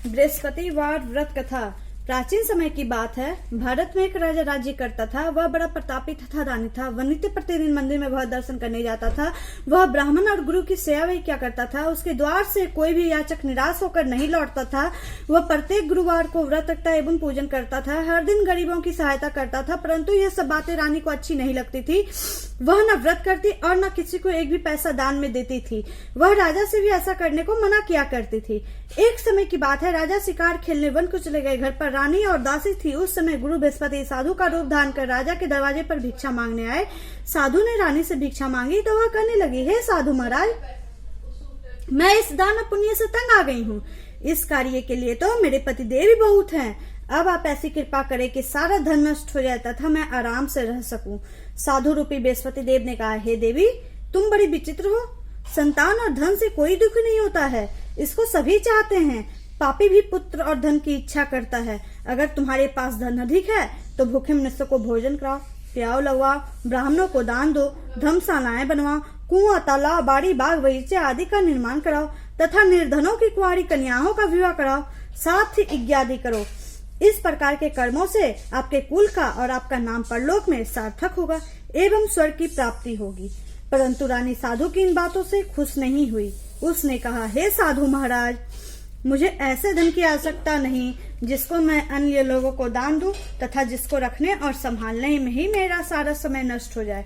बृहस्पतिवार व्रत कथा। प्राचीन समय की बात है। भारत में एक राजा राज्य करता था। वह बड़ा प्रतापी तथा दानी था। वह नित्य प्रतिदिन मंदिर में वह दर्शन करने जाता था। वह ब्राह्मण और गुरु की सेवा भी क्या करता था। उसके द्वार से कोई भी याचक निराश होकर नहीं लौटता था। वह प्रत्येक गुरुवार को व्रत रखता एवं पूजन करता था। हर दिन गरीबों की सहायता करता था। परंतु यह सब बातें रानी को अच्छी नहीं लगती थी। वह न व्रत करती और न किसी को एक भी पैसा दान में देती थी। वह राजा से भी ऐसा करने को मना किया करती थी। एक समय की बात है। राजा शिकार खेलने वन को चले गए। घर पर रानी और दासी थी। उस समय गुरु बृहस्पति साधु का रूप धारण कर राजा के दरवाजे पर भिक्षा मांगने आए। साधु ने रानी से भिक्षा मांगी तो वह कहने लगी, हे साधु महाराज, मैं इस दान और पुण्य से तंग आ गई हूँ। इस कार्य के लिए तो मेरे पति देव ही बहुत हैं। अब आप ऐसी कृपा करें कि सारा धन नष्ट हो जाए तथा मैं आराम से रह सकूं। साधु रूपी बृहस्पति देव ने कहा, हे देवी, तुम बड़ी विचित्र हो। संतान और धन से कोई दुख नहीं होता है। इसको सभी चाहते हैं। पापी भी पुत्र और धन की इच्छा करता है। अगर तुम्हारे पास धन अधिक है तो भूखे मनुष्य को भोजन कराओ, प्याओ लगवाओ, ब्राह्मणों को दान दो, धर्मशालाएं बनवाओ, कुआं, तालाब, बाड़ी, बाग, बगीचे आदि का निर्माण कराओ तथा निर्धनों की कुंवारी कन्याओं का विवाह कराओ, साथ ही यज्ञ आदि करो। इस प्रकार के कर्मों से आपके कुल का और आपका नाम परलोक में सार्थक होगा एवं स्वर्ग की प्राप्ति होगी। परंतु रानी साधु की इन बातों से खुश नहीं हुई। उसने कहा, हे साधु महाराज, मुझे ऐसे धन की आवश्यकता नहीं जिसको मैं अन्य लोगों को दान दूं तथा जिसको रखने और संभालने में ही मेरा सारा समय नष्ट हो जाए।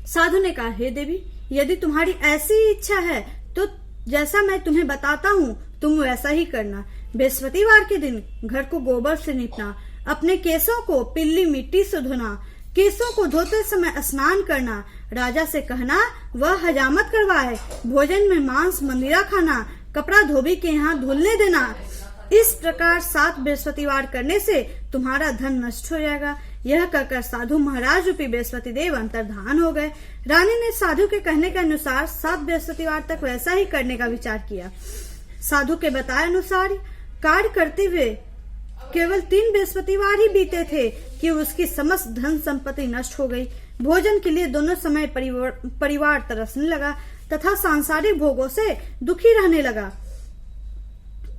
साधु ने कहा, हे देवी, यदि तुम्हारी ऐसी इच्छा है तो जैसा मैं तुम्हें बताता हूँ तुम वैसा ही करना। बृहस्पतिवार के दिन घर को गोबर से लीपना, अपने केसों को पीली मिट्टी से धोना, केसों को धोते समय स्नान करना, राजा से कहना वह हजामत करवाए, भोजन में मांस मंदिरा खाना, कपड़ा धोबी के यहाँ धुलने देना। इस प्रकार 7 बृहस्पतिवार करने से तुम्हारा धन नष्ट हो जाएगा। यह कहकर साधु महाराज रूपी बृहस्पति देव अंतर्धान हो गए। रानी ने साधु के कहने के अनुसार 7 बृहस्पतिवार तक वैसा ही करने का विचार किया। साधु के बताए अनुसार कार्य करते हुए केवल 3 बृहस्पतिवार ही बीते थे कि उसकी समस्त धन संपत्ति नष्ट हो गई। भोजन के लिए दोनों समय परिवार तरसने लगा तथा सांसारिक भोगों से दुखी रहने लगा।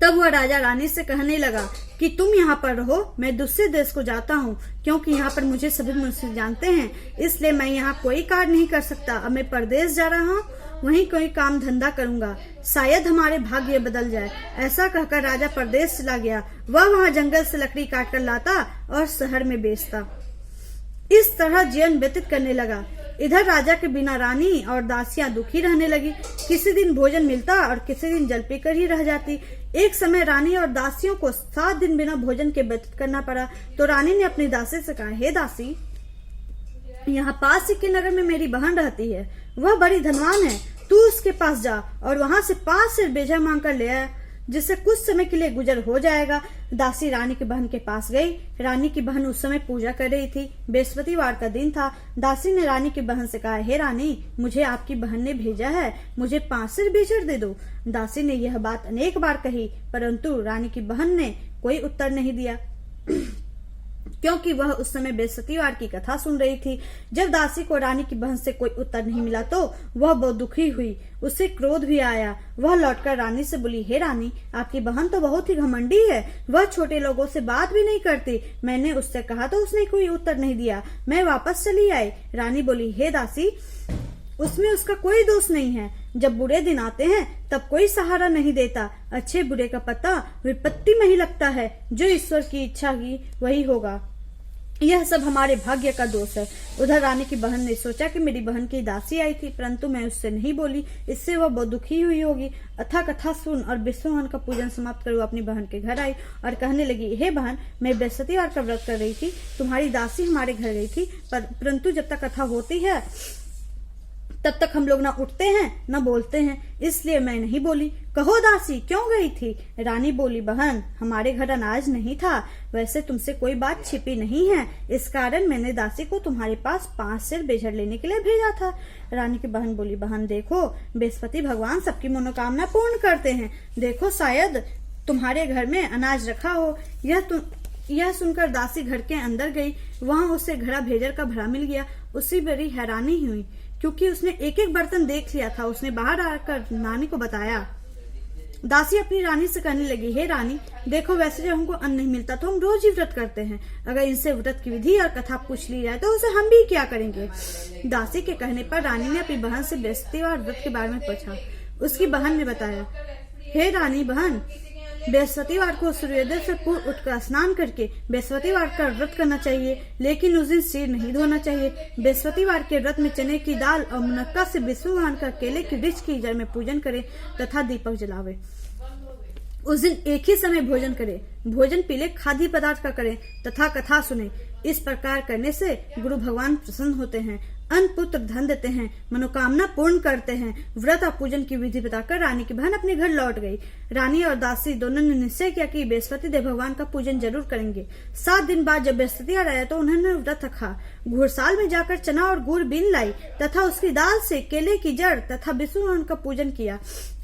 तब वह राजा रानी से कहने लगा कि तुम यहाँ पर रहो, मैं दूसरे देश को जाता हूँ, क्योंकि यहाँ पर मुझे सभी मनुष्य जानते हैं, इसलिए मैं यहाँ कोई कार्य नहीं कर सकता। अब मैं परदेश जा रहा हूँ, वहीं कोई काम धंधा करूंगा, शायद हमारे भाग्य बदल जाए। ऐसा कहकर राजा परदेश चला गया। वह वहाँ जंगल से लकड़ी काट कर लाता और शहर में बेचता। इस तरह जीवन व्यतीत करने लगा। इधर राजा के बिना रानी और दासियां दुखी रहने लगी। किसी दिन भोजन मिलता और किसी दिन जल पीकर ही रह जाती। एक समय रानी और दासियों को 7 दिन बिना भोजन के व्यतीत करना पड़ा। तो रानी ने अपनी दासी से कहा, हे दासी, यहाँ पास ही के नगर में मेरी बहन रहती है। वह बड़ी धनवान है। तू उसके पास जा और वहां से 5 सेर बेजा मांग कर ले आ, जिससे कुछ समय के लिए गुजर हो जाएगा। दासी रानी की बहन के पास गई। रानी की बहन उस समय पूजा कर रही थी। बृहस्पतिवार का दिन था। दासी ने रानी की बहन से कहा, हे रानी, मुझे आपकी बहन ने भेजा है, मुझे 5 सेर बेजर दे दो। दासी ने यह बात अनेक बार कही, परंतु रानी की बहन ने कोई उत्तर नहीं दिया, क्योंकि वह उस समय बृहस्पतिवार की कथा सुन रही थी। जब दासी को रानी की बहन से कोई उत्तर नहीं मिला तो वह बहुत दुखी हुई। उसे क्रोध भी आया। वह लौटकर रानी से बोली, हे रानी, आपकी बहन तो बहुत ही घमंडी है। वह छोटे लोगों से बात भी नहीं करती। मैंने उससे कहा तो उसने कोई उत्तर नहीं दिया। मैं वापस चली आई। रानी बोली, हे दासी, उसमें उसका कोई दोष नहीं है। जब बुरे दिन आते हैं तब कोई सहारा नहीं देता। अच्छे बुरे का पता विपत्ति में ही लगता है। जो ईश्वर की इच्छा की वही होगा। यह सब हमारे भाग्य का दोष है। उधर रानी की बहन ने सोचा कि मेरी बहन की दासी आई थी, परंतु मैं उससे नहीं बोली, इससे वह बहुत दुखी हुई होगी। अथा कथा सुन और विष्णुवाहन का पूजन समाप्त कर अपनी बहन के घर आई और कहने लगी, हे बहन, मैं बृहस्पतिवार का व्रत कर रही थी। तुम्हारी दासी हमारे घर गई थी, परंतु जब तक कथा होती है तब तक हम लोग न उठते हैं न बोलते हैं, इसलिए मैं नहीं बोली। कहो दासी, क्यों गई थी? रानी बोली, बहन, हमारे घर अनाज नहीं था। वैसे तुमसे कोई बात छिपी नहीं है, इस कारण मैंने दासी को तुम्हारे पास 5 सेर बेजर लेने के लिए भेजा था। रानी की बहन बोली, बहन देखो, बृहस्पति भगवान सबकी मनोकामना पूर्ण करते हैं। देखो, शायद तुम्हारे घर में अनाज रखा हो। यह सुनकर दासी घर के अंदर गई। वहां उसे घड़ा भेजर का भरा मिल गया। उसी बड़ी हैरानी हुई, क्योंकि उसने एक एक बर्तन देख लिया था। उसने बाहर आकर नानी को बताया। दासी अपनी रानी से कहने लगी, हे रानी, देखो वैसे जब हमको अन्न नहीं मिलता तो हम रोज ही व्रत करते हैं। अगर इनसे व्रत की विधि और कथा पूछ ली जाए तो उसे हम भी क्या करेंगे। दासी के कहने पर रानी ने अपनी बहन से बृहस्पतिवार व्रत के बारे में पूछा। उसकी बहन ने बताया, हे रानी बहन, बृहस्पतिवार को सूर्योदय से पूर्व उठकर स्नान करके बृहस्पतिवार का व्रत करना चाहिए, लेकिन उस दिन सिर नहीं धोना चाहिए। बृहस्पतिवार के व्रत में चने की दाल और मुनक्का से विष्णु भगवान का केले के वृक्ष की जड़ में पूजन करें तथा दीपक जलावे। उस दिन एक ही समय भोजन करें, भोजन पीले खाद्य पदार्थ का करें तथा कथा सुने। इस प्रकार करने से गुरु भगवान प्रसन्न होते हैं, अन्न पुत्र धन देते हैं, मनोकामना पूर्ण करते हैं। व्रत और पूजन की विधि बताकर रानी की बहन अपने घर लौट गई। रानी और दासी दोनों ने निश्चय किया कि बृहस्पति देव भगवान का पूजन जरूर करेंगे। 7 दिन बाद जब बृहस्पतिवार आया तो उन्होंने व्रत रखा। घुड़साल में जाकर चना और गुड़ बीन लाई तथा उसकी दाल से केले की जड़ तथा विष्णु भगवान का पूजन किया।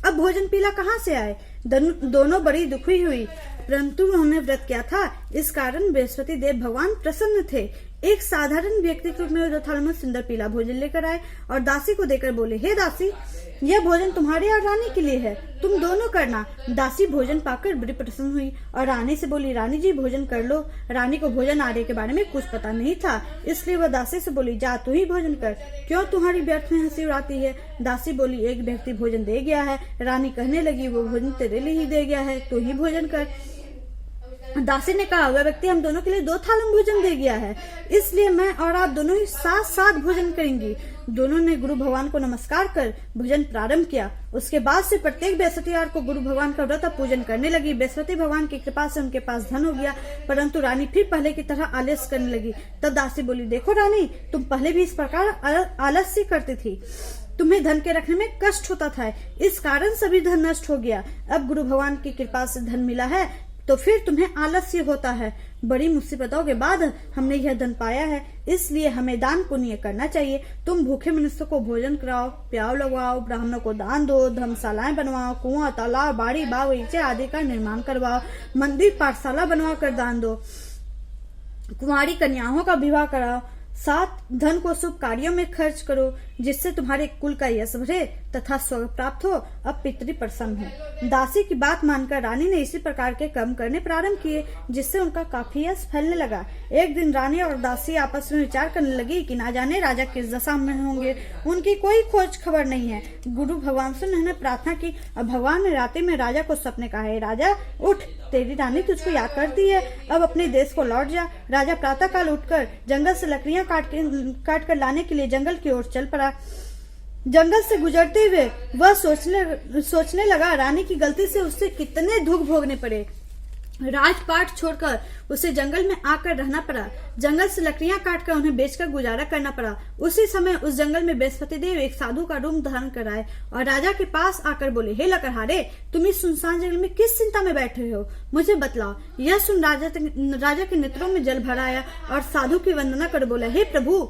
अब भोजन पीला कहाँ से आए। दोनों बड़ी दुखी हुई, परंतु उन्होंने व्रत किया था, इस कारण बृहस्पति देव भगवान प्रसन्न थे। एक साधारण व्यक्ति के रूप में रथाल में सुंदर पीला भोजन लेकर आए और दासी को देकर बोले, हे दासी, यह भोजन तुम्हारे और रानी के लिए है, तुम दोनों करना। दासी भोजन पाकर बड़ी प्रसन्न हुई और रानी से बोली, रानी जी भोजन कर लो। रानी को भोजन आर्य के बारे में कुछ पता नहीं था, इसलिए वह दासी से बोली, जा तू ही भोजन कर, क्यों तुम्हारी व्यर्थ में हंसी उड़ाती है। दासी बोली, एक व्यक्ति भोजन दे गया है। रानी कहने लगी, वो भोजन तेरे लिए ही दे गया है, तू ही भोजन कर। दासी ने कहा, वह व्यक्ति हम दोनों के लिए 2 थाल भोजन दे गया है, इसलिए मैं और आप दोनों ही साथ साथ भोजन करेंगी। दोनों ने गुरु भगवान को नमस्कार कर भोजन प्रारंभ किया। उसके बाद से प्रत्येक बृहस्पतिवार को गुरु भगवान का व्रत पूजन करने लगी। बृहस्पति भगवान की कृपा से उनके पास धन हो गया, परंतु रानी फिर पहले की तरह आलस्य करने लगी। तब दासी बोली, देखो रानी, तुम पहले भी इस प्रकार आलस्य करती थी, तुम्हें धन के रखने में कष्ट होता था, इस कारण सभी धन नष्ट हो गया। अब गुरु भगवान की कृपा से धन मिला है तो फिर तुम्हें आलस्य होता है। बड़ी मुसीबतों के बाद हमने यह धन पाया है, इसलिए हमें दान पुण्य करना चाहिए। तुम भूखे मनुष्य को भोजन कराओ, प्याव लगवाओ, ब्राह्मणों को दान दो, धर्मशालाएं बनवाओ, कुआं, तालाब, बाड़ी, बागीचे आदि का निर्माण करवाओ, मंदिर, पाठशाला बनवा कर दान दो, कुंवारी कन्याओं का विवाह कराओ। साथ धन को शुभ कार्यों में खर्च करो, जिससे तुम्हारे कुल का यश बढ़े तथा स्वर्ग प्राप्त हो। अब पितृ प्रसन्न हो। दासी की बात मानकर रानी ने इसी प्रकार के कर्म करने प्रारंभ किए, जिससे उनका काफी यश फैलने लगा। एक दिन रानी और दासी आपस में विचार करने लगी कि ना जाने राजा किस दशा में होंगे, उनकी कोई खोज खबर नहीं है। गुरु भगवान से उन्होंने प्रार्थना की और भगवान ने रात्रि में राजा को सपने कहा, हे राजा, उठ, तेरी रानी तुझको याद करती है, अब अपने देश को लौट जा। राजा प्रातः काल उठकर जंगल से लकड़ियां काट कर लाने के लिए जंगल की ओर चल पड़ा। जंगल से गुजरते हुए वह सोचने लगा, रानी की गलती से उससे कितने दुख भोगने पड़े। राजपाट छोड़कर उसे जंगल में आकर रहना पड़ा। जंगल से लकड़ियां काटकर उन्हें बेचकर गुजारा करना पड़ा। उसी समय उस जंगल में बृहस्पति देव एक साधु का रूप धारण कर आए और राजा के पास आकर बोले, हे लकड़हारे, तुम इस सुनसान जंगल में किस चिंता में बैठे हो, मुझे बतलाओ। यह सुन राजा के नेत्रों में जल भर आया और साधु की वंदना कर बोला, हे प्रभु,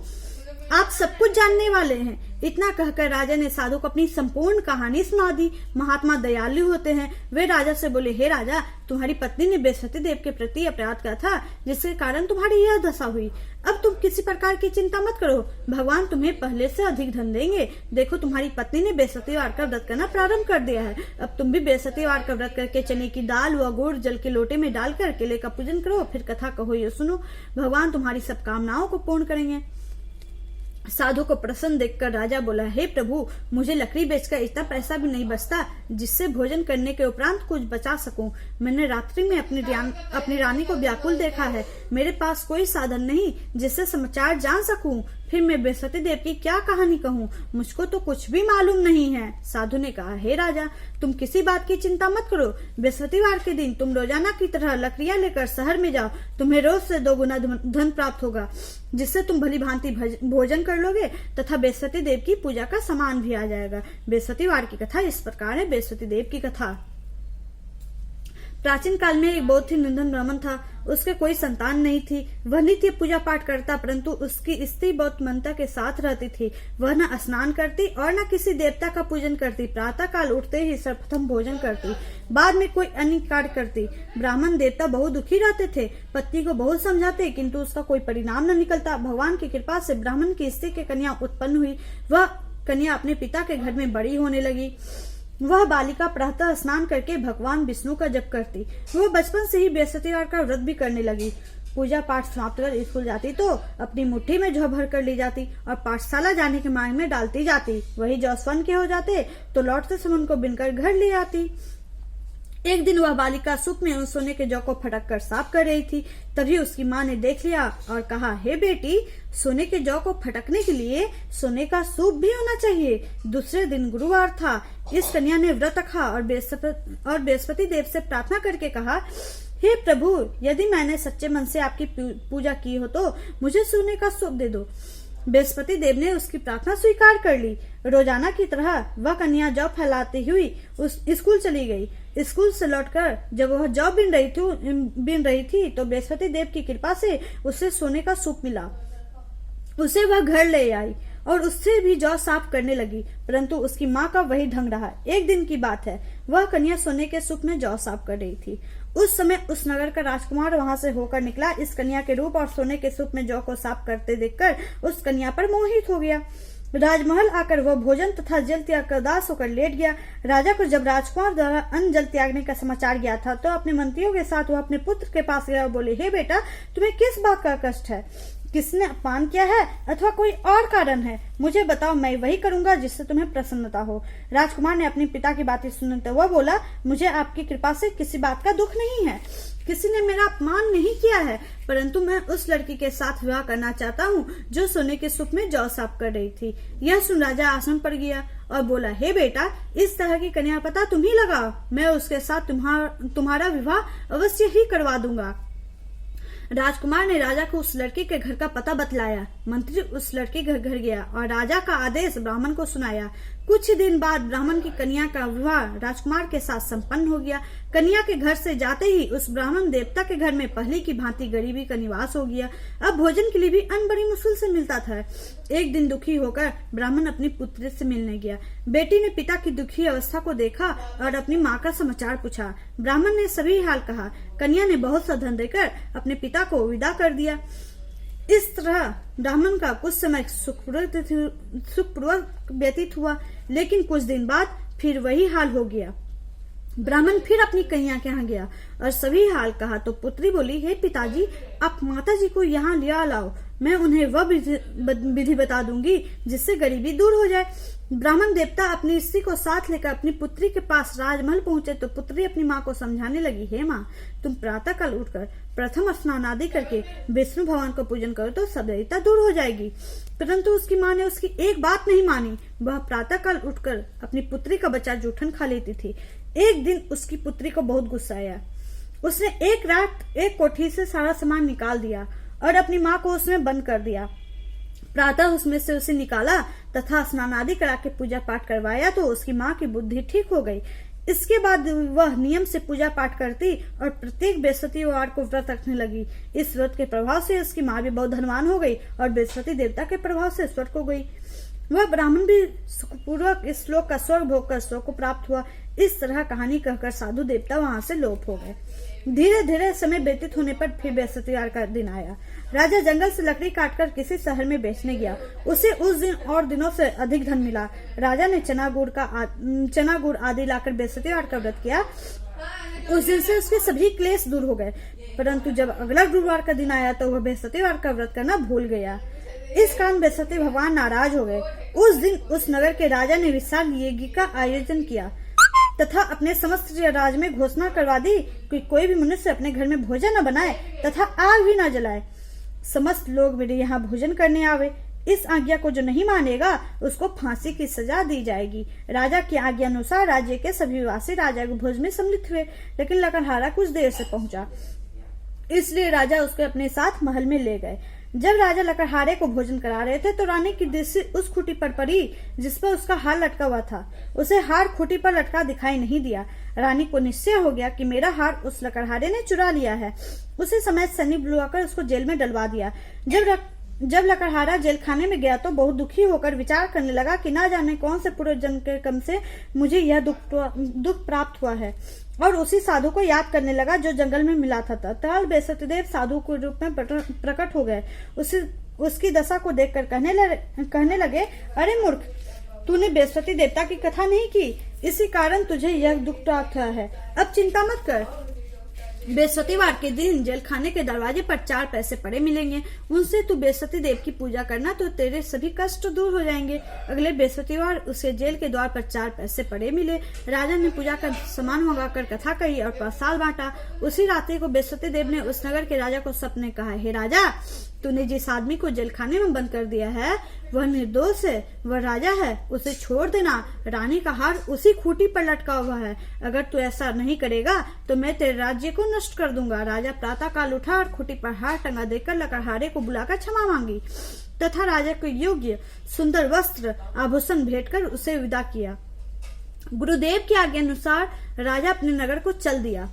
आप सब कुछ जानने वाले हैं। इतना कहकर राजा ने साधु को अपनी संपूर्ण कहानी सुना दी। महात्मा दयालु होते हैं। वे राजा से बोले, हे राजा, तुम्हारी पत्नी ने बृहस्पति देव के प्रति अपराध किया था, जिसके कारण तुम्हारी यह दशा हुई। अब तुम किसी प्रकार की चिंता मत करो, भगवान तुम्हें पहले से अधिक धन देंगे। देखो, तुम्हारी पत्नी ने बृहस्पतिवार का व्रत करना प्रारंभ कर दिया है। अब तुम भी बृहस्पतिवार का व्रत करके चने की दाल व गुड़ जल के लोटे में डालकर केले का पूजन करो, फिर कथा कहो, ये सुनो, भगवान तुम्हारी सब कामनाओं को पूर्ण करेंगे। साधु को प्रसन्न देखकर राजा बोला, हे प्रभु, मुझे लकड़ी बेचकर इतना पैसा भी नहीं बचता जिससे भोजन करने के उपरांत कुछ बचा सकूं। मैंने रात्रि में अपनी रानी को व्याकुल देखा है। मेरे पास कोई साधन नहीं जिससे समाचार जान सकूं। फिर मैं बृहस्पति देव की क्या कहानी कहूँ, मुझको तो कुछ भी मालूम नहीं है। साधु ने कहा, हे राजा, तुम किसी बात की चिंता मत करो। बृहस्पतिवार के दिन तुम रोजाना की तरह लकड़ियां लेकर शहर में जाओ, तुम्हें रोज से 2 गुना धन प्राप्त होगा, जिससे तुम भली भांति भोजन कर लोगे तथा बृहस्पति देव की पूजा का सामान भी आ जाएगा। बृहस्पतिवार की कथा इस प्रकार है। बृहस्पति देव की कथा। प्राचीन काल में एक बहुत ही निर्धन ब्राह्मण था। उसके कोई संतान नहीं थी। वह नित्य पूजा पाठ करता, परंतु उसकी स्त्री बहुत मनता के साथ रहती थी। वह न स्नान करती और न किसी देवता का पूजन करती। प्रातः काल उठते ही सर्वप्रथम भोजन करती, बाद में कोई अन्य कार्य करती। ब्राह्मण देवता बहुत दुखी रहते थे। पत्नी को बहुत समझाते, किंतु उसका कोई परिणाम न निकलता। भगवान की कृपा से ब्राह्मण की स्त्री की कन्या उत्पन्न हुई। वह कन्या अपने पिता के घर में बड़ी होने लगी। वह बालिका प्रातः स्नान करके भगवान विष्णु का जप करती। वह बचपन से ही बृहस्पतिवार का व्रत भी करने लगी। पूजा पाठ समाप्त कर स्कूल जाती तो अपनी मुट्ठी में जौ भर कर ली जाती और पाठशाला जाने के मार्ग में डालती जाती। वही जौ स्वर्ण के हो जाते तो लौटते समय उनको बिनकर घर ले आती। एक दिन वह बालिका सूप में उन सोने के जौ को फटक कर साफ कर रही थी। तभी उसकी माँ ने देख लिया और कहा, हे बेटी, सोने के जौ को फटकने के लिए सोने का सूप भी होना चाहिए। दूसरे दिन गुरुवार था। इस कन्या ने व्रत रखा और बृहस्पति देव से प्रार्थना करके कहा, हे प्रभु, यदि मैंने सच्चे मन से आपकी पूजा की हो तो मुझे सोने का सूप दे दो। बृहस्पति देव ने उसकी प्रार्थना स्वीकार कर ली। रोजाना की तरह वह कन्या जौ फैलाती हुई उस स्कूल चली गई। स्कूल से लौटकर जब वह जौ बिन रही थी तो बृहस्पति देव की कृपा से उसे सोने का सूप मिला। उसे वह घर ले आई और उससे भी जौ साफ करने लगी, परंतु उसकी माँ का वही ढंग रहा। एक दिन की बात है, वह कन्या सोने के सूप में जौ साफ कर रही थी। उस समय उस नगर का राजकुमार वहां से होकर निकला। इस कन्या के रूप और सोने के सूप में जौ को साफ करते देखकर उस कन्या पर मोहित हो गया। राजमहल आकर वह भोजन तथा जल त्याग कर उदास होकर लेट गया। राजा को जब राजकुमार द्वारा अन्न जल त्यागने का समाचार गया था तो अपने मंत्रियों के साथ वह अपने पुत्र के पास गया और बोले, हे बेटा, तुम्हें किस बात का कष्ट है? किसने अपमान किया है अथवा कोई और कारण है? मुझे बताओ, मैं वही करूंगा जिससे तुम्हें प्रसन्नता हो। राजकुमार ने अपने पिता की बातें सुनते हुए बोला, मुझे आपकी कृपा से किसी बात का दुख नहीं है। किसी ने मेरा अपमान नहीं किया है, परंतु मैं उस लड़की के साथ विवाह करना चाहता हूँ जो सोने के सूप में जौ साफ कर रही थी। यह सुन राजा आसन पर गया और बोला, हे बेटा, इस तरह की कन्या पता तुम ही लगाओ। मैं उसके साथ तुम्हारा विवाह अवश्य ही करवा दूंगा। राजकुमार ने राजा को उस लड़के के घर का पता बतलाया। मंत्री उस लड़के के घर गया और राजा का आदेश ब्राह्मण को सुनाया। कुछ ही दिन बाद ब्राह्मण की कन्या का विवाह राजकुमार के साथ संपन्न हो गया। कन्या के घर से जाते ही उस ब्राह्मण देवता के घर में पहले की भांति गरीबी का निवास हो गया। अब भोजन के लिए भी अन्न बड़ी मुश्किल से मिलता था। एक दिन दुखी होकर ब्राह्मण अपनी पुत्री से मिलने गया। बेटी ने पिता की दुखी अवस्था को देखा और अपनी माँ का समाचार पूछा। ब्राह्मण ने सभी हाल कहा। कन्या ने बहुत सा धन देकर अपने पिता को विदा कर दिया। इस तरह ब्राह्मण का कुछ समय सुखपूर्वक व्यतीत हुआ, लेकिन कुछ दिन बाद फिर वही हाल हो गया। ब्राह्मण फिर अपनी कन्या के यहाँ गया और सभी हाल कहा तो पुत्री बोली, हे पिताजी, आप माता जी को यहाँ लिया लाओ। मैं उन्हें वह विधि बता दूंगी जिससे गरीबी दूर हो जाए। ब्राह्मण देवता अपनी स्त्री को साथ लेकर अपनी पुत्री के पास राजमहल पहुंचे तो पुत्री अपनी माँ को समझाने लगी, हे माँ, तुम प्रातः काल उठकर प्रथम स्नान आदि करके विष्णु भगवान को पूजन करो तो सब दरिद्रता दूर हो जाएगी। परंतु उसकी माँ ने उसकी एक बात नहीं मानी। वह प्रातः काल उठकर अपनी पुत्री का बच्चा जूठन खा लेती थी। एक दिन उसकी पुत्री को बहुत गुस्सा आया। उसने एक रात एक कोठी से सारा सामान निकाल दिया और अपनी माँ को उसमें बंद कर दिया। प्रातः उसमें से उसे निकाला तथा स्नान आदि करा के पूजा पाठ करवाया तो उसकी माँ की बुद्धि ठीक हो गई। इसके बाद वह नियम से पूजा पाठ करती और प्रत्येक बृहस्पतिवार को व्रत रखने लगी। इस व्रत के प्रभाव से उसकी माँ भी बहुत धनवान हो गई और बृहस्पति देवता के प्रभाव से स्वर्ग हो गई। वह ब्राह्मण भी सुखपूर्वक इस श्लोक का स्वर्ग भोग कर स्वर्ग को प्राप्त हुआ। इस तरह कहानी कहकर साधु देवता वहां से लोप हो गए। धीरे धीरे समय व्यतीत होने पर फिर बृहस्पतिवार का दिन आया। राजा जंगल से लकड़ी काटकर किसी शहर में बेचने गया। उसे उस दिन और दिनों से अधिक धन मिला। राजा ने चना गुड़ आदि लाकर बृहस्पतिवार का व्रत किया। उस दिन से उसके सभी क्लेश दूर हो गए। परंतु जब अगला गुरुवार का दिन आया तो वह बृहस्पतिवार का व्रत करना भूल गया। इस कारण बृहस्पति भगवान नाराज हो गए। उस दिन उस नगर के राजा ने विशाल यज्ञ का आयोजन किया तथा अपने समस्त राज में घोषणा करवा दी कि कोई भी मनुष्य अपने घर में भोजन न बनाए तथा आग भी न जलाए। समस्त लोग मेरे यहाँ भोजन करने आवे। इस आज्ञा को जो नहीं मानेगा उसको फांसी की सजा दी जाएगी। राजा की आज्ञा अनुसार राज्य के सभी वासी राजा के भोज में सम्मिलित हुए, लेकिन लकड़हारा कुछ देर से पहुंचा, इसलिए राजा उसको अपने साथ महल में ले गए। जब राजा लकड़हारे को भोजन करा रहे थे तो रानी की दृष्टि उस खूंटी पर पड़ी जिस पर उसका हार लटका हुआ था। उसे हार खूंटी पर लटका दिखाई नहीं दिया। रानी को निश्चय हो गया कि मेरा हार उस लकड़हारे ने चुरा लिया है। उसी समय सैनिक बुलवाकर उसको जेल में डलवा दिया। जब लकड़हारा जेल खाने में गया तो बहुत दुखी होकर विचार करने लगा कि ना जाने कौन से पूर्व जन्म के कर्म से मुझे यह दुख प्राप्त हुआ है, और उसी साधु को याद करने लगा जो जंगल में मिला था। तत्काल बृहस्पतिदेव साधु के रूप में प्रकट हो गए। उसकी दशा को देखकर कहने लगे, अरे मूर्ख, तूने बृहस्पति देवता की कथा नहीं की, इसी कारण तुझे यह दुख प्राप्त हुआ है। अब चिंता मत कर। बृहस्पतिवार के दिन जेल खाने के दरवाजे पर 4 पैसे पड़े मिलेंगे, उनसे तू बृहस्पति देव की पूजा करना तो तेरे सभी कष्ट दूर हो जाएंगे। अगले बृहस्पतिवार उसे जेल के द्वार पर 4 पैसे पड़े मिले। राजा ने पूजा का सामान मंगाकर कथा कही और प्रसाद बांटा। उसी रात्रि को बृहस्पति देव ने उस नगर के राजा को सपने कहा, हे राजा, तूने जिस आदमी को जेल खाने में बंद कर दिया है वह निर्दोष है, वह राजा है, उसे छोड़ देना। रानी का हार उसी खूंटी पर लटका हुआ है। अगर तू ऐसा नहीं करेगा तो मैं तेरे राज्य को नष्ट कर दूंगा। राजा प्रातः काल उठा और खूंटी पर हार टंगा देकर लकड़हारे को बुलाकर क्षमा मांगी तथा राजा को योग्य सुंदर वस्त्र आभूषण भेंट कर उसे विदा किया। गुरुदेव की आज्ञा अनुसार राजा अपने नगर को चल दिया।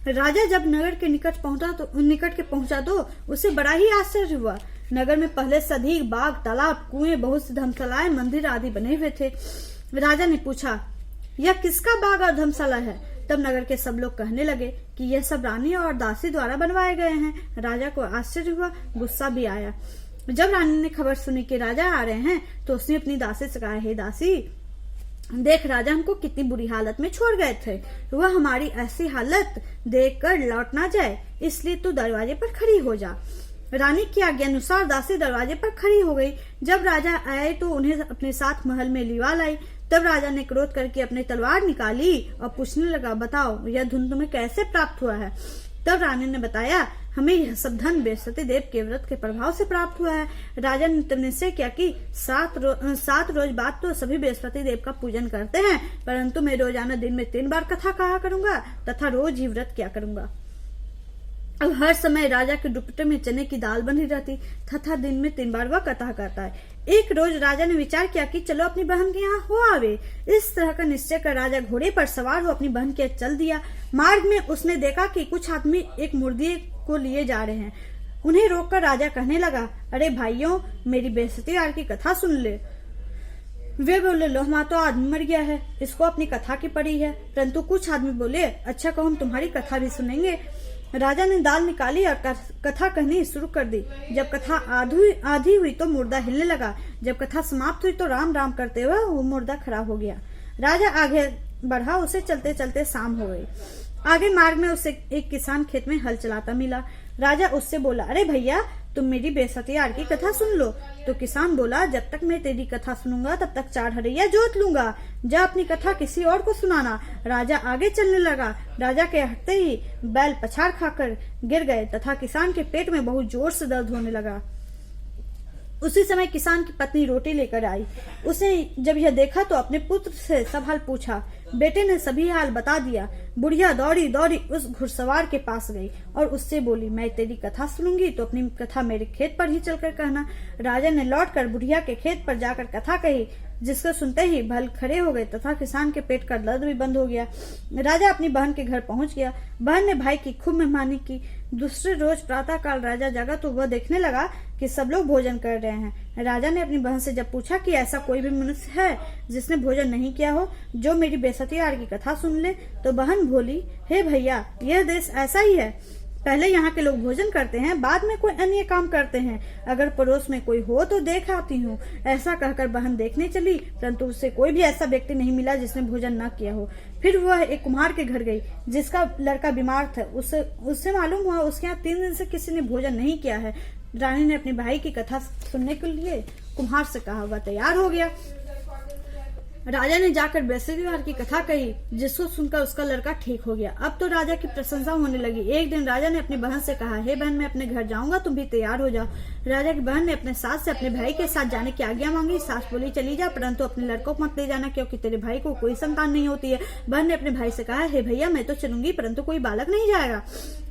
राजा जब नगर के निकट पहुंचा तो उसे बड़ा ही आश्चर्य हुआ। नगर में पहले से अधिक बाग, तालाब, कुएं, बहुत सी धर्मशालाएं, मंदिर आदि बने हुए थे। राजा ने पूछा, यह किसका बाग और धर्मशाला है? तब नगर के सब लोग कहने लगे कि यह सब रानी और दासी द्वारा बनवाए गए हैं। राजा को आश्चर्य हुआ, गुस्सा भी आया। जब रानी ने खबर सुनी कि राजा आ रहे हैं तो उसने अपनी दासी से कहा, हे दासी, देख राजा हमको कितनी बुरी हालत में छोड़ गए थे, वह हमारी ऐसी हालत देखकर लौट ना जाए, इसलिए तू दरवाजे पर खड़ी हो जा। रानी की आज्ञा अनुसार दासी दरवाजे पर खड़ी हो गई। जब राजा आए तो उन्हें अपने साथ महल में लिवा लाई। तब राजा ने क्रोध करके अपनी तलवार निकाली और पूछने लगा, बताओ यह धन तुम्हें कैसे प्राप्त हुआ है? तब रानी ने बताया, हमें यह सब धन बृहस्पति देव के व्रत के प्रभाव से प्राप्त हुआ है। राजा ने तब निश्चय किया कि 7 रोज बाद तो सभी बृहस्पति देव का पूजन करते हैं, परंतु मैं रोजाना दिन में 3 बार कथा कहा करूंगा तथा रोज ही व्रत किया करूंगा। अब हर समय राजा के दुपट्टे में चने की दाल बनी रहती तथा दिन में 3 बार वह कथा करता है। एक रोज राजा ने विचार किया कि चलो अपनी बहन के यहाँ हो आवे। इस तरह का निश्चय कर राजा घोड़े पर सवार हो अपनी बहन के चल दिया। मार्ग में उसने देखा कि कुछ आदमी एक मुर्दे को लिए जा रहे हैं। उन्हें रोककर राजा कहने लगा, अरे भाइयों, मेरी बृहस्पतिवार की कथा सुन ले। वे बोले, लो माँ, तो आदमी मर गया है, इसको अपनी कथा की पड़ी है। परंतु कुछ आदमी बोले, अच्छा कहो हम तुम्हारी कथा भी सुनेंगे। राजा ने दाल निकाली और कथा कहनी शुरू कर दी। जब कथा आधी हुई तो मुर्दा हिलने लगा। जब कथा समाप्त हुई तो राम राम करते हुए वो मुर्दा खड़ा हो गया। राजा आगे बढ़ा, उसे चलते चलते शाम हो गई। आगे मार्ग में उसे एक किसान खेत में हल चलाता मिला। राजा उससे बोला, अरे भैया, तुम मेरी बृहस्पतिवार की कथा सुन लो। तो किसान बोला, जब तक मैं तेरी कथा सुनूंगा तब तक 4 हरैया जोत लूंगा। जा अपनी कथा किसी और को सुनाना। राजा आगे चलने लगा। राजा के हटते ही बैल पछाड़ खाकर गिर गए तथा किसान के पेट में बहुत जोर से दर्द होने लगा। उसी समय किसान की पत्नी रोटी लेकर आई। उसने जब यह देखा तो अपने पुत्र से सब हाल पूछा। बेटे ने सभी हाल बता दिया। बुढ़िया दौड़ी दौड़ी उस घुड़सवार के पास गई और उससे बोली, मैं तेरी कथा सुनूंगी तो अपनी कथा मेरे खेत पर ही चलकर कहना। राजा ने लौटकर बुढ़िया के खेत पर जाकर कथा कही, जिसको सुनते ही बैल खड़े हो गए तथा किसान के पेट का दर्द भी बंद हो गया। राजा अपनी बहन के घर पहुंच गया। बहन ने भाई की खूब मेहमानी की। दूसरे रोज प्रातः काल राजा जागा तो वह देखने लगा कि सब लोग भोजन कर रहे हैं। राजा ने अपनी बहन से जब पूछा कि ऐसा कोई भी मनुष्य है जिसने भोजन नहीं किया हो, जो मेरी बृहस्पतिवार की कथा सुन ले, तो बहन बोली, हे भैया, यह देश ऐसा ही है। पहले यहाँ के लोग भोजन करते हैं, बाद में कोई अन्य काम करते हैं। अगर पड़ोस में कोई हो तो देख आती हूँ। ऐसा कहकर बहन देखने चली, परंतु उससे कोई भी ऐसा व्यक्ति नहीं मिला जिसने भोजन न किया हो। फिर वह एक कुम्हार के घर गई जिसका लड़का बीमार था। उससे मालूम हुआ उसके यहाँ 3 दिन से किसी ने भोजन नहीं किया है। रानी ने अपने भाई की कथा सुनने के लिए कुम्हार से कहा, वह तैयार हो गया। राजा ने जाकर बृहस्पतिवार की कथा कही, जिसको सुनकर उसका लड़का ठीक हो गया। अब तो राजा की प्रशंसा होने लगी। एक दिन राजा ने अपनी बहन से कहा, हे बहन, मैं अपने घर जाऊंगा, तुम भी तैयार हो जाओ। राजा की बहन ने अपने सास से अपने भाई के साथ जाने की आज्ञा मांगी। सास बोली, चली जा, परंतु अपने लड़कों को मत ले जाना, क्योंकि तेरे भाई को कोई संतान नहीं होती है। बहन ने अपने भाई से कहा, हे भैया, मैं तो चलूंगी, परंतु कोई बालक नहीं जाएगा।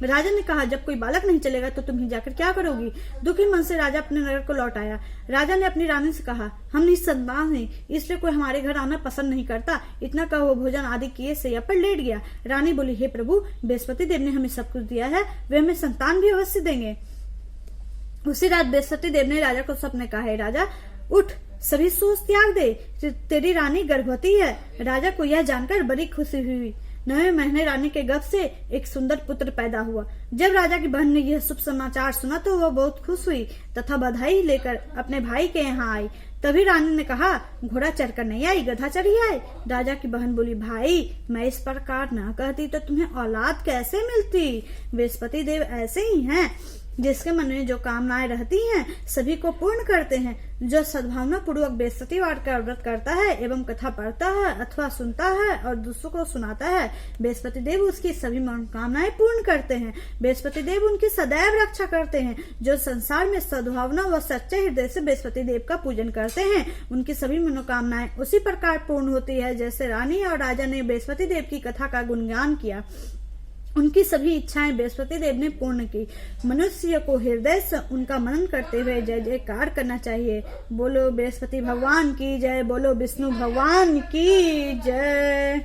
राजा ने कहा, जब कोई बालक नहीं चलेगा तो तुम ही जाकर क्या करोगी? दुखी मन से राजा अपने नगर को लौट आया। राजा ने अपनी रानी से कहा, हम निसंतान हैं, इसलिए कोई हमारे घर आना पसंद नहीं करता। इतना कहा वो भोजन आदि किए सैया पर लेट गया। रानी बोली, हे प्रभु, बृहस्पति देव ने हमें सब कुछ दिया है, वे हमें संतान भी अवश्य देंगे। उसी रात बृहस्पति देव ने राजा को सपने कहा, हे राजा, उठ, सभी सोच त्याग दे, तेरी रानी गर्भवती है। राजा को यह जानकर बड़ी खुशी हुई। 9वें महीने रानी के गर्भ से एक सुंदर पुत्र पैदा हुआ। जब राजा की बहन ने यह शुभ समाचार सुना तो वह बहुत खुश हुई तथा बधाई लेकर अपने भाई के यहाँ आई। तभी रानी ने कहा, घोड़ा चढ़कर नहीं आई, गधा चढ़ी आए। राजा की बहन बोली, भाई मैं इस प्रकार ना कहती तो तुम्हें औलाद कैसे मिलती। बृहस्पति देव ऐसे ही हैं, जिसके मन में जो कामनाएं रहती हैं सभी को पूर्ण करते हैं। जो सद्भावना पूर्वक बृहस्पतिवार का व्रत करता है एवं कथा पढ़ता है अथवा सुनता है और दूसरों को सुनाता है, बृहस्पति देव उसकी सभी मनोकामनाएं पूर्ण करते हैं। बृहस्पति देव उनकी सदैव रक्षा करते हैं। जो संसार में सद्भावना व सच्चे हृदय से बृहस्पति देव का पूजन करते हैं, उनकी सभी मनोकामनाएं उसी प्रकार पूर्ण होती है जैसे रानी और राजा ने बृहस्पति देव की कथा का गुणगान किया। उनकी सभी इच्छाएं बृहस्पति देव ने पूर्ण की। मनुष्य को हृदय से उनका मनन करते हुए जय जयकार करना चाहिए। बोलो बृहस्पति भगवान की जय, बोलो विष्णु भगवान की जय।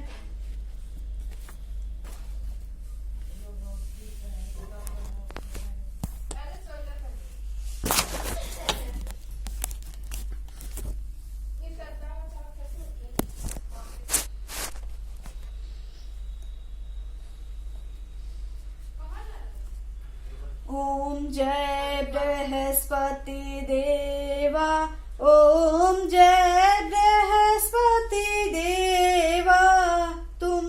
ओम जय बृहस्पति देवा, ओम जय बृहस्पति देवा, तुम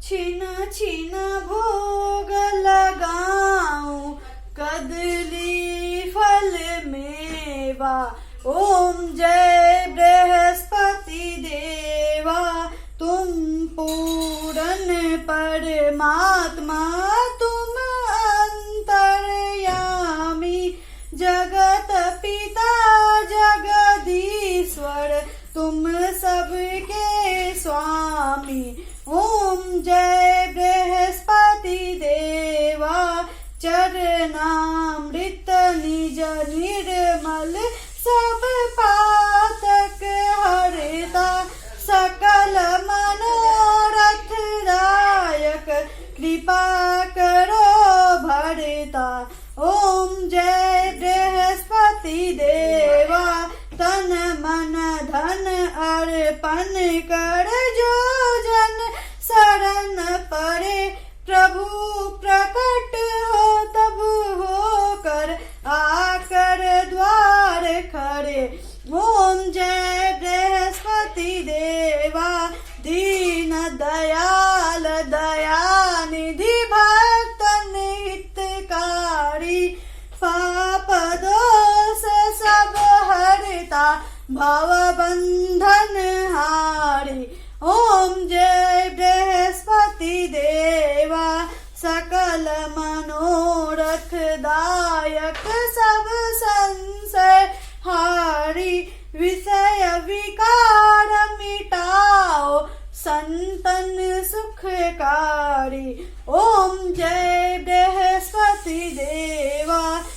छिन छिन भोग लगाऊं कदली फल मेवा। ओम जय बृहस्पति देवा, तुम पूर्ण परमात्मा, तुम अंतर्यामी, जगत पिता जगदीश्वर, तुम सबके स्वामी। ओम जय बृहस्पति देवा, चरणामृत निज निर्मल, सब पातक हरता, सकल मनोरथ दायक, कृपा करो भरता। ओम जय बृहस्पति देवा, तन मन धन अर्पण कर, जो जन शरण पड़े, प्रभु प्रकट हो तब हो कर, आकर द्वार खड़े। ओम जय बृहस्पति देवा, दीन दयाल दयानिधि, भक्तन हितकारी, पाप दोष सब हरता, भव बंधन हारी। ओम जय बृहस्पति देवा, सकल मनोरथ दायक, सब संशय हारी, विषय विकार मिटाओ, संतन सुखकारी। ओम जय बृहस्पति देवा।